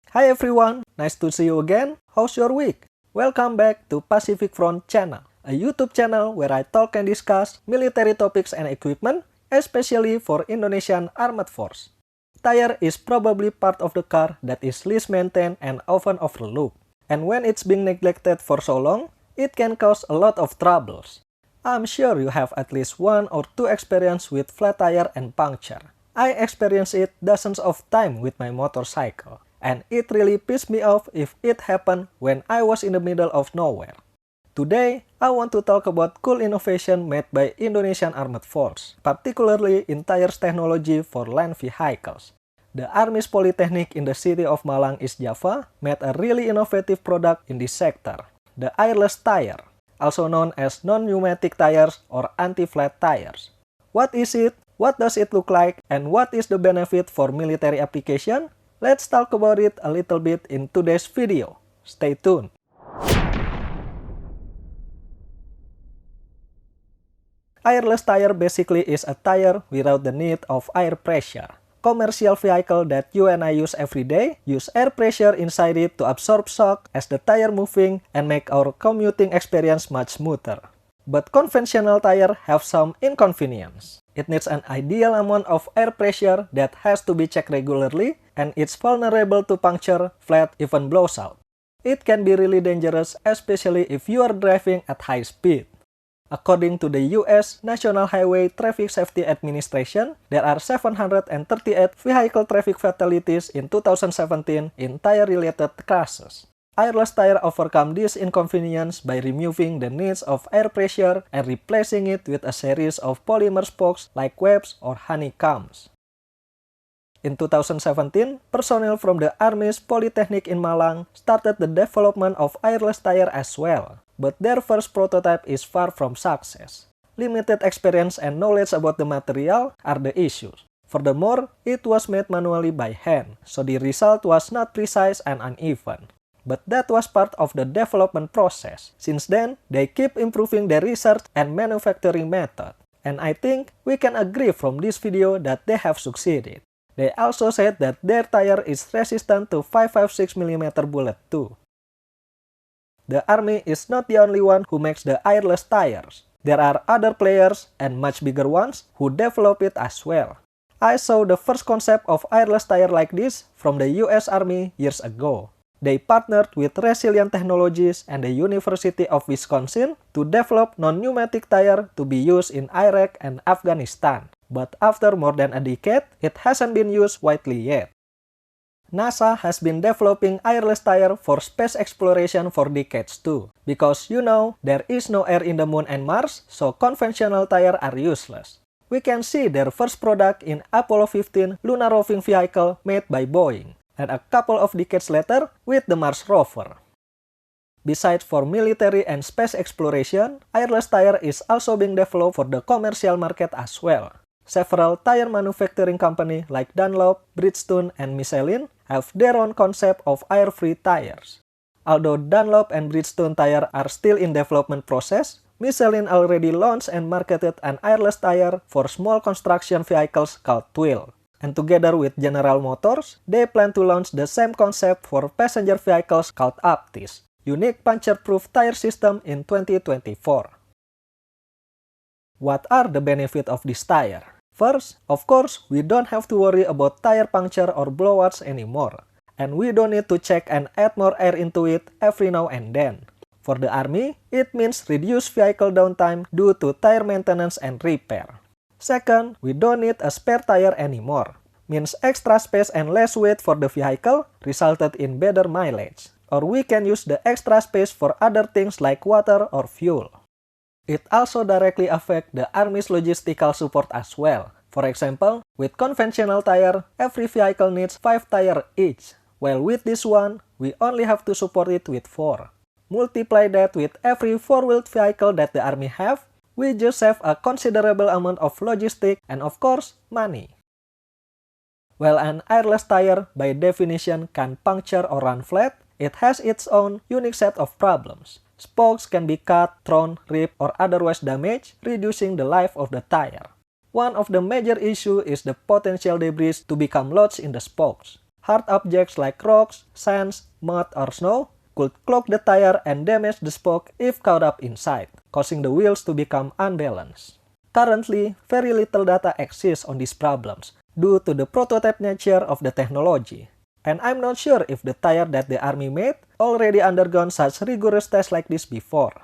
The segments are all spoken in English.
Hi everyone, nice to see you again. How's your week? Welcome back to Pacific Front Channel, a YouTube channel where I talk and discuss military topics and equipment, especially for Indonesian Armed Force. Tire is probably part of the car that is least maintained and often overlooked. And when it's being neglected for so long, it can cause a lot of troubles. I'm sure you have at least one or two experience with flat tire and puncture. I experienced it dozens of times with my motorcycle, and it really pissed me off if it happened when I was in the middle of nowhere. Today, I want to talk about cool innovation made by Indonesian Armed Force, particularly in tires technology for land vehicles. The Army's Polytechnic in the city of Malang, East Java, made a really innovative product in this sector, the airless tire, also known as non-pneumatic tires or anti-flat tires. What is it? What does it look like? And what is the benefit for military application? Let's talk about it a little bit in today's video. Stay tuned. Airless tire basically is a tire without the need of air pressure. Commercial vehicle that you and I use every day use air pressure inside it to absorb shock as the tire moving and make our commuting experience much smoother. But conventional tire have some inconvenience. It needs an ideal amount of air pressure that has to be checked regularly, and it's vulnerable to puncture, flat, even blows out. It can be really dangerous, especially if you are driving at high speed. According to the US National Highway Traffic Safety Administration, there are 738 vehicle traffic fatalities in 2017 in tire-related crashes. Airless tire overcome this inconvenience by removing the needs of air pressure and replacing it with a series of polymer spokes like webs or honeycombs. In 2017, personnel from the Army's Polytechnic in Malang started the development of airless tire as well, but their first prototype is far from success. Limited experience and knowledge about the material are the issues. Furthermore, it was made manually by hand, so the result was not precise and uneven. But that was part of the development process. Since then, they keep improving their research and manufacturing method. And I think we can agree from this video that they have succeeded. They also said that their tire is resistant to 556mm bullet too. The Army is not the only one who makes the airless tires. There are other players, and much bigger ones, who develop it as well. I saw the first concept of airless tire like this from the US Army years ago. They partnered with Resilient Technologies and the University of Wisconsin to develop non-pneumatic tire to be used in Iraq and Afghanistan. But after more than a decade, it hasn't been used widely yet. NASA has been developing airless tire for space exploration for decades too. Because you know, there is no air in the moon and Mars, so conventional tire are useless. We can see their first product in Apollo 15 lunar roving vehicle made by Boeing, and a couple of decades later with the Mars rover. Besides for military and space exploration, airless tire is also being developed for the commercial market as well. Several tire manufacturing companies like Dunlop, Bridgestone, and Michelin have their own concept of air-free tires. Although Dunlop and Bridgestone tire are still in development process, Michelin already launched and marketed an airless tire for small construction vehicles called Twill. And together with General Motors, they plan to launch the same concept for passenger vehicles called Aptis, unique puncture-proof tire system in 2024. What are the benefits of this tire? First, of course, we don't have to worry about tire puncture or blowouts anymore. And we don't need to check and add more air into it every now and then. For the Army, it means reduced vehicle downtime due to tire maintenance and repair. Second, we don't need a spare tire anymore. Means extra space and less weight for the vehicle resulted in better mileage. Or we can use the extra space for other things like water or fuel. It also directly affects the Army's logistical support as well. For example, with conventional tire, every vehicle needs 5 tires each, while with this one, we only have to support it with 4. Multiply that with every 4-wheeled vehicle that the Army have, we just save a considerable amount of logistics and of course, money. While an airless tire, by definition, can puncture or run flat, it has its own unique set of problems. Spokes can be cut, thrown, ripped, or otherwise damaged, reducing the life of the tire. One of the major issues is the potential debris to become lodged in the spokes. Hard objects like rocks, sands, mud, or snow could clog the tire and damage the spoke if caught up inside, causing the wheels to become unbalanced. Currently, very little data exists on these problems due to the prototype nature of the technology. And I'm not sure if the tire that the Army made already undergone such rigorous tests like this before.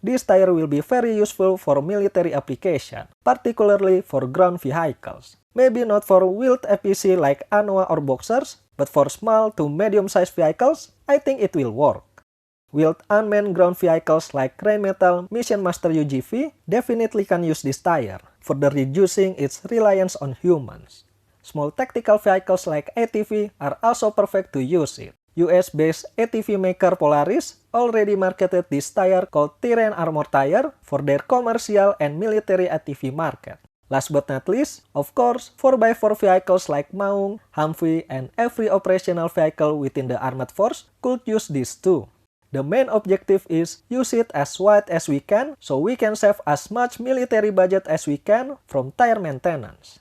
This tire will be very useful for military application, particularly for ground vehicles. Maybe not for wheeled FPC like Anoa or Boxers, but for small to medium-sized vehicles, I think it will work. Wheeled unmanned ground vehicles like Rheinmetall Mission Master UGV definitely can use this tire, further reducing its reliance on humans. Small tactical vehicles like ATV are also perfect to use it. US-based ATV maker Polaris already marketed this tire called Terrain Armor Tire for their commercial and military ATV market. Last but not least, of course, 4x4 vehicles like Maung, Humvee, and every operational vehicle within the armed force could use this too. The main objective is use it as wide as we can so we can save as much military budget as we can from tire maintenance.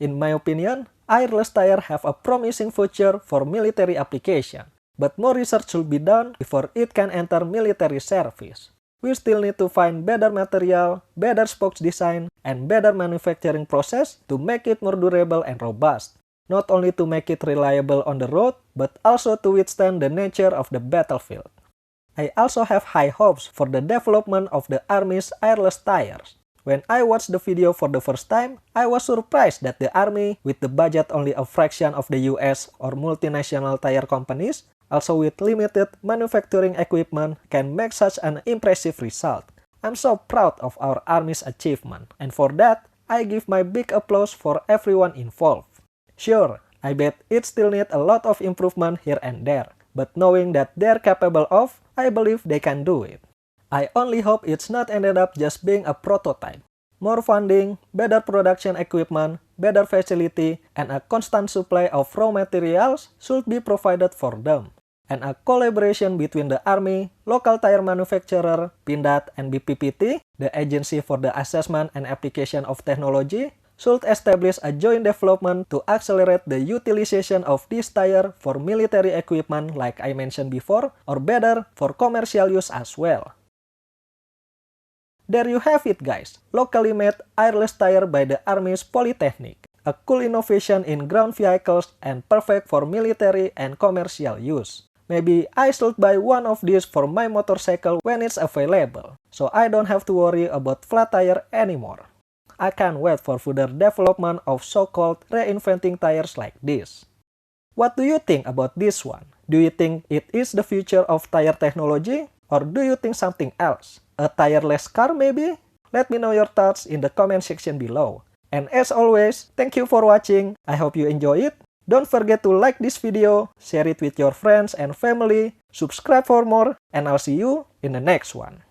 In my opinion, airless tire have a promising future for military application, but more research should be done before it can enter military service. We still need to find better material, better spokes design, and better manufacturing process to make it more durable and robust. Not only to make it reliable on the road, but also to withstand the nature of the battlefield. I also have high hopes for the development of the Army's airless tires. When I watched the video for the first time, I was surprised that the Army, with the budget only a fraction of the US or multinational tire companies, also with limited manufacturing equipment, can make such an impressive result. I'm so proud of our Army's achievement, and for that, I give my big applause for everyone involved. Sure, I bet it still needs a lot of improvement here and there, but knowing that they're capable of, I believe they can do it. I only hope it's not ended up just being a prototype. More funding, better production equipment, better facility, and a constant supply of raw materials should be provided for them. And a collaboration between the Army, local tire manufacturer, Pindad, and BPPT, the Agency for the Assessment and Application of Technology, should establish a joint development to accelerate the utilization of this tire for military equipment like I mentioned before, or better, for commercial use as well. There you have it guys, locally made airless tire by the Army's Polytechnic. A cool innovation in ground vehicles and perfect for military and commercial use. Maybe I should buy one of these for my motorcycle when it's available, so I don't have to worry about flat tire anymore. I can't wait for further development of so-called reinventing tires like this. What do you think about this one? Do you think it is the future of tire technology? Or do you think something else? A tireless car maybe? Let me know your thoughts in the comment section below. And as always, thank you for watching. I hope you enjoy it. Don't forget to like this video, share it with your friends and family, subscribe for more, and I'll see you in the next one.